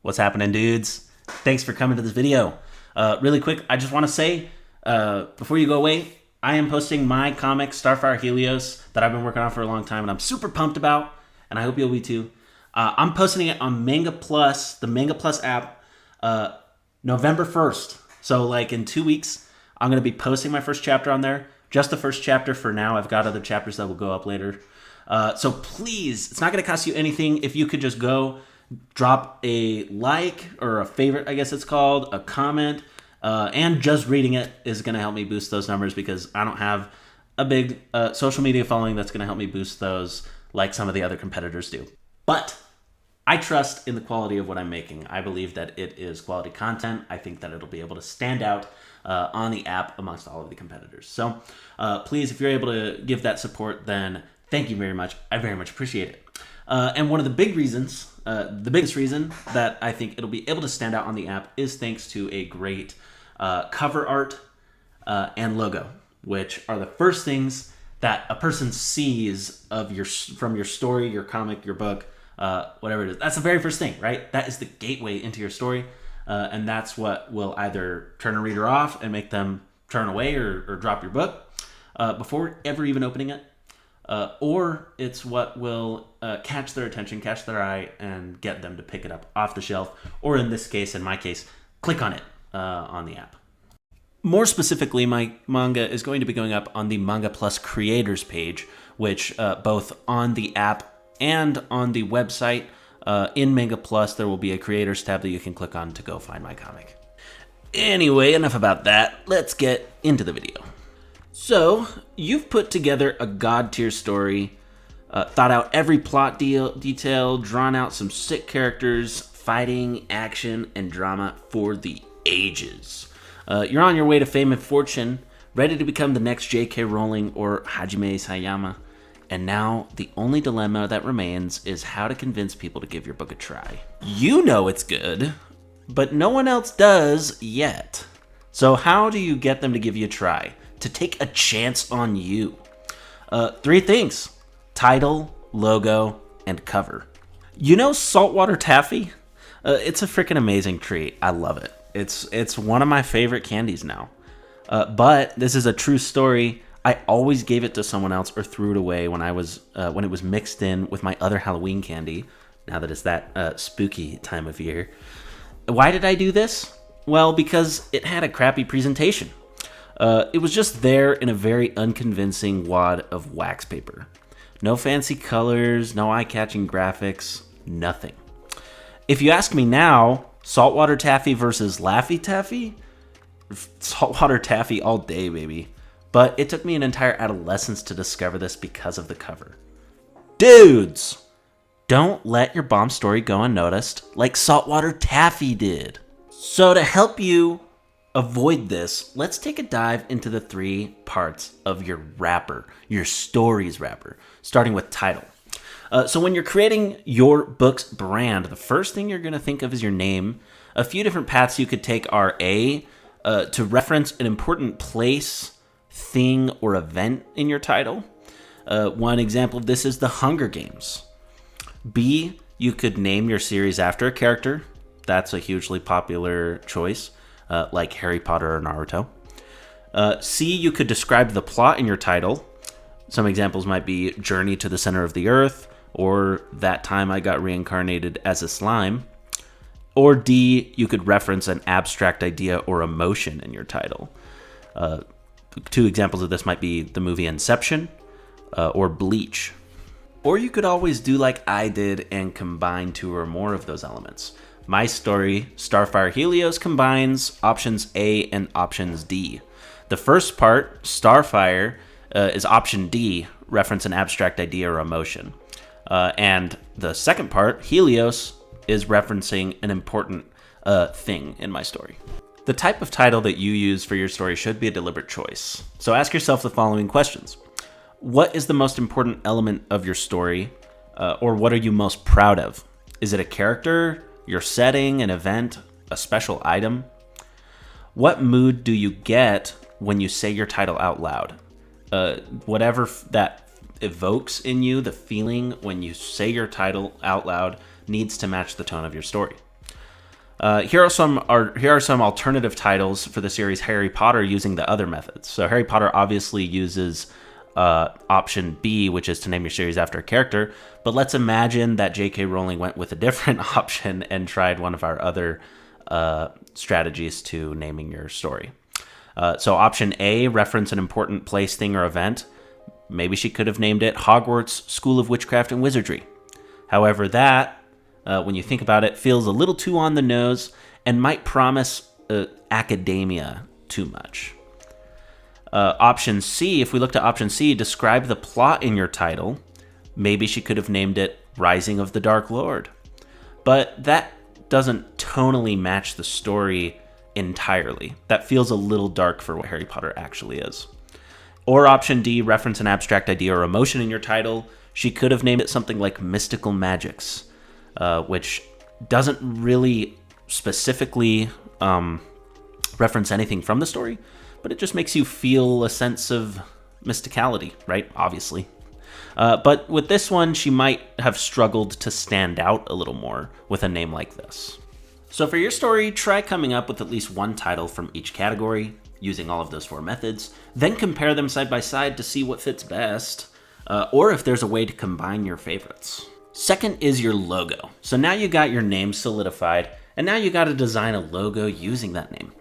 What's happening, dudes? Thanks for coming to this video. Really quick, I just want to say, before you go away, I am posting my comic, Starfire Helios, that I've been working on for a long time, and I'm super pumped about, and I hope you'll be too. I'm posting it on Manga Plus, the Manga Plus app, November 1st. So, like, in 2 weeks, I'm going to be posting my first chapter on there. Just the first chapter for now. I've got other chapters that will go up later. So please, it's not going to cost you anything if you could just go drop a like or a favorite, I guess it's called, a comment, and just reading it is going to help me boost those numbers because I don't have a big social media following that's going to help me boost those like some of the other competitors do. But I trust in the quality of what I'm making. I believe that it is quality content. I think that it'll be able to stand out on the app amongst all of the competitors. So please, if you're able to give that support, then thank you very much. I very much appreciate it. And one of the big reasons, the biggest reason that I think it'll be able to stand out on the app is thanks to a great cover art and logo, which are the first things that a person sees of from your story, your comic, your book, whatever it is. That's the very first thing, right? That is the gateway into your story, and that's what will either turn a reader off and make them turn away or drop your book before ever even opening it. Or it's what will catch their attention, catch their eye, and get them to pick it up off the shelf, or in this case, in my case, click on it on the app. More specifically, my manga is going to be going up on the Manga Plus Creators page, which both on the app and on the website, in Manga Plus, there will be a Creators tab that you can click on to go find my comic. Anyway, enough about that. Let's get into the video. So, you've put together a god-tier story, thought out every plot detail, drawn out some sick characters, fighting, action, and drama for the ages. You're on your way to fame and fortune, ready to become the next J.K. Rowling or Hajime Isayama, and now the only dilemma that remains is how to convince people to give your book a try. You know it's good, but no one else does yet. So how do you get them to give you a try? To take a chance on you? 3 things: title, logo, and cover. You know saltwater taffy? It's a freaking amazing treat. I love it. It's one of my favorite candies now. But this is a true story. I always gave it to someone else or threw it away when it was mixed in with my other Halloween candy. Now that it's that spooky time of year. Why did I do this? Well, because it had a crappy presentation. It was just there in a very unconvincing wad of wax paper. No fancy colors, no eye-catching graphics, nothing. If you ask me now, saltwater taffy versus Laffy Taffy? Saltwater taffy all day, baby. But it took me an entire adolescence to discover this because of the cover. Dudes! Don't let your bomb story go unnoticed like saltwater taffy did. So to help you avoid this, let's take a dive into the 3 parts of your wrapper, your story's wrapper, starting with title. So when you're creating your book's brand, the first thing you're going to think of is your name. A few different paths you could take are A, to reference an important place, thing, or event in your title. One example of this is The Hunger Games. B, you could name your series after a character. That's a hugely popular choice. Like Harry Potter or Naruto. C, you could describe the plot in your title. Some examples might be Journey to the Center of the Earth, or That Time I Got Reincarnated as a Slime. Or D, you could reference an abstract idea or emotion in your title. 2 examples of this might be the movie Inception or Bleach. Or you could always do like I did and combine 2 or more of those elements. My story, Starfire Helios, combines options A and options D. The first part, Starfire, is option D, reference an abstract idea or emotion. And the second part, Helios, is referencing an important thing in my story. The type of title that you use for your story should be a deliberate choice. So ask yourself the following questions. What is the most important element of your story? Or what are you most proud of? Is it a character, your setting, an event, a special item? What mood do you get when you say your title out loud. Whatever that evokes in you, the feeling when you say your title out loud needs to match the tone of your story. Here are some alternative titles for the series Harry Potter using the other methods. So Harry Potter obviously uses option B, which is to name your series after a character. But let's imagine that J.K. Rowling went with a different option and tried one of our other strategies to naming your story. So option A, reference an important place, thing, or event. Maybe she could have named it Hogwarts School of Witchcraft and Wizardry. However, that, when you think about it, feels a little too on the nose and might promise academia too much. Option C, if we look to option C, describe the plot in your title. Maybe she could have named it Rising of the Dark Lord. But that doesn't tonally match the story entirely. That feels a little dark for what Harry Potter actually is. Or option D, reference an abstract idea or emotion in your title. She could have named it something like Mystical Magics, which doesn't really specifically reference anything from the story, but it just makes you feel a sense of mysticality, right? Obviously. But with this one, she might have struggled to stand out a little more with a name like this. So for your story, try coming up with at least one title from each category, using all of those 4 methods, then compare them side by side to see what fits best, or if there's a way to combine your favorites. Second is your logo. So now you got your name solidified, and now you got to design a logo using that name.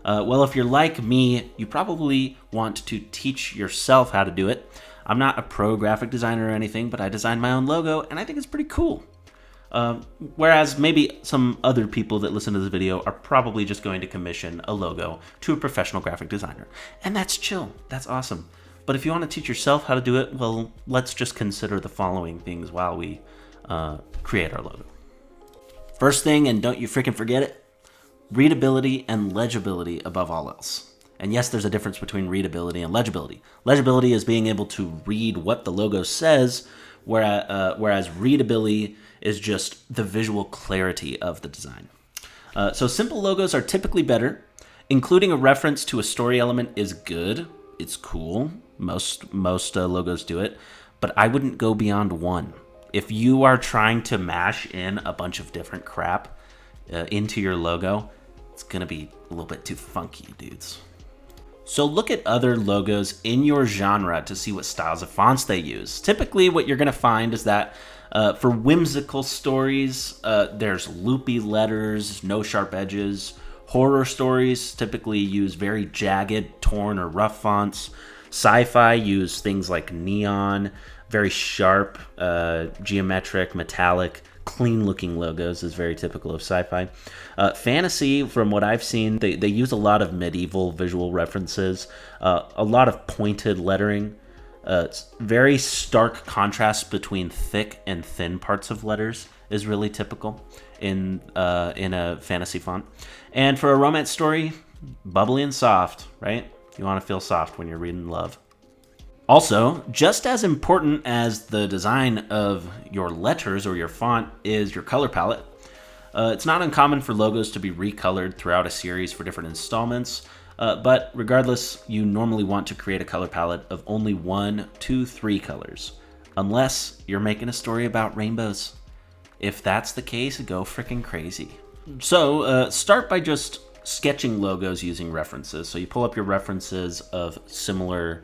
Well, if you're like me, you probably want to teach yourself how to do it. I'm not a pro graphic designer or anything, but I designed my own logo, and I think it's pretty cool. Whereas maybe some other people that listen to this video are probably just going to commission a logo to a professional graphic designer. And that's chill. That's awesome. But if you want to teach yourself how to do it, well, let's just consider the following things while we create our logo. First thing, and don't you freaking forget it, readability and legibility above all else. And yes, there's a difference between readability and legibility. Legibility is being able to read what the logo says, whereas readability is just the visual clarity of the design. So simple logos are typically better. Including a reference to a story element is good. It's cool. Most logos do it. But I wouldn't go beyond one. If you are trying to mash in a bunch of different crap into your logo, it's going to be a little bit too funky, dudes. So look at other logos in your genre to see what styles of fonts they use. Typically, what you're going to find is that for whimsical stories, there's loopy letters, no sharp edges. Horror stories typically use very jagged, torn, or rough fonts. Sci-fi use things like neon, very sharp, geometric, metallic, clean-looking logos is very typical of sci-fi. Fantasy, from what I've seen, they use a lot of medieval visual references, a lot of pointed lettering, very stark contrast between thick and thin parts of letters is really typical in a fantasy font. And for a romance story, bubbly and soft, right? You want to feel soft when you're reading love. Also, just as important as the design of your letters or your font is your color palette. It's not uncommon for logos to be recolored throughout a series for different installments, but regardless, you normally want to create a color palette of only 1, 2, 3 colors, unless you're making a story about rainbows. If that's the case, go freaking crazy. So start by just sketching logos using references. So you pull up your references of similar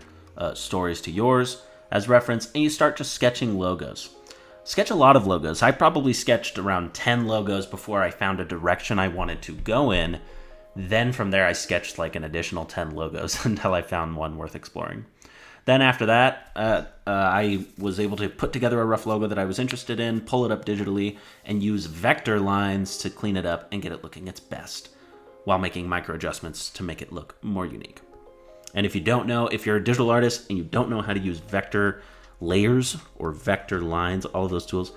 stories to yours as reference, and you start just sketching logos. Sketch a lot of logos. I probably sketched around 10 logos before I found a direction I wanted to go in. Then from there, I sketched like an additional 10 logos until I found one worth exploring. Then after that, I was able to put together a rough logo that I was interested in, pull it up digitally, and use vector lines to clean it up and get it looking its best, while making micro adjustments to make it look more unique. And if you don't know, if you're a digital artist and you don't know how to use vector layers or vector lines, all of those tools,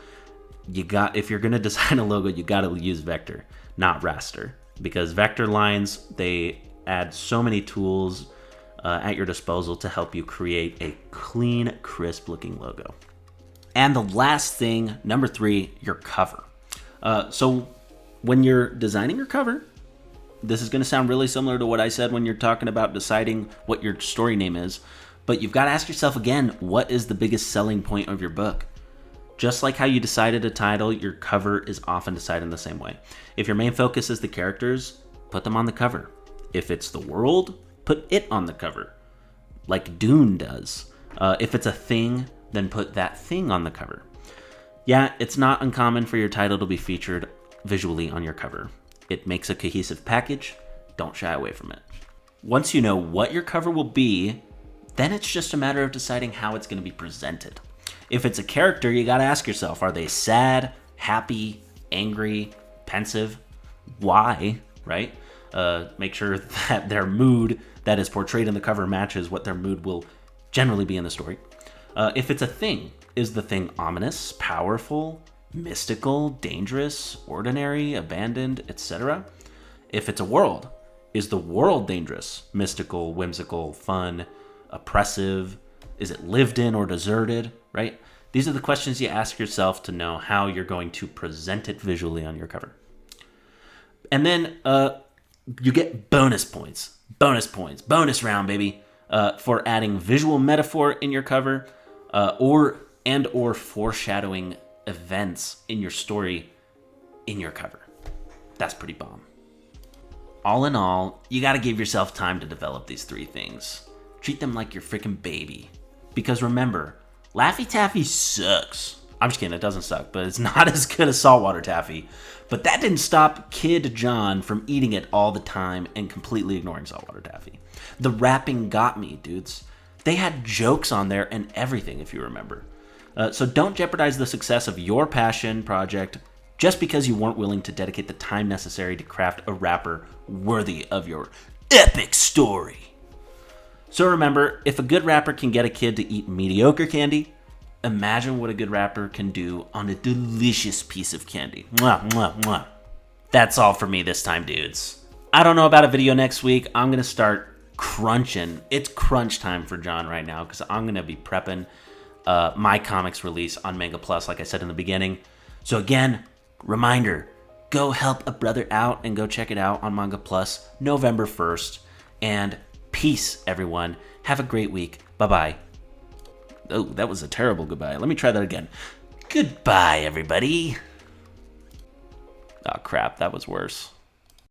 if you're going to design a logo, you got to use vector, not raster, because vector lines, they add so many tools at your disposal to help you create a clean, crisp looking logo. And the last thing, number 3, your cover. So when you're designing your cover, this is going to sound really similar to what I said when you're talking about deciding what your story name is, but you've got to ask yourself again, what is the biggest selling point of your book? Just like how you decided a title, your cover is often decided in the same way. If your main focus is the characters, put them on the cover. If it's the world, put it on the cover, like Dune does. If it's a thing, then put that thing on the cover. Yeah, it's not uncommon for your title to be featured visually on your cover. It makes a cohesive package. Don't shy away from it. Once you know what your cover will be, then it's just a matter of deciding how it's going to be presented. If it's a character, you got to ask yourself, are they sad, happy, angry, pensive? Why, right? Make sure that their mood that is portrayed in the cover matches what their mood will generally be in the story. If it's a thing, is the thing ominous, powerful, mystical, dangerous, ordinary, abandoned, etc.? If it's a world, is the world dangerous, mystical, whimsical, fun, oppressive? Is it lived in or deserted, right? These are the questions you ask yourself to know how you're going to present it visually on your cover. And then you get bonus points, bonus round, baby, for adding visual metaphor in your cover or foreshadowing events in your story in your cover. That's pretty bomb. All in all, you got to give yourself time to develop these three things. Treat them like your freaking baby. Because remember, Laffy Taffy sucks. I'm just kidding, it doesn't suck, but it's not as good as saltwater taffy. But that didn't stop Kid John from eating it all the time and completely ignoring saltwater taffy. The wrapping got me, dudes. They had jokes on there and everything, if you remember. So don't jeopardize the success of your passion project just because you weren't willing to dedicate the time necessary to craft a wrapper worthy of your epic story. So remember, if a good wrapper can get a kid to eat mediocre candy, imagine what a good wrapper can do on a delicious piece of candy. Mwah, mwah, mwah. That's all for me this time, dudes. I don't know about a video next week. I'm going to start crunching. It's crunch time for John right now because I'm going to be prepping my comics release on Manga Plus, like I said in the beginning. So again, reminder, go help a brother out and go check it out on Manga Plus November 1st. And peace, everyone. Have a great week. Bye-bye. Oh, that was a terrible goodbye. Let me try that again. Goodbye, everybody. Oh, crap. That was worse.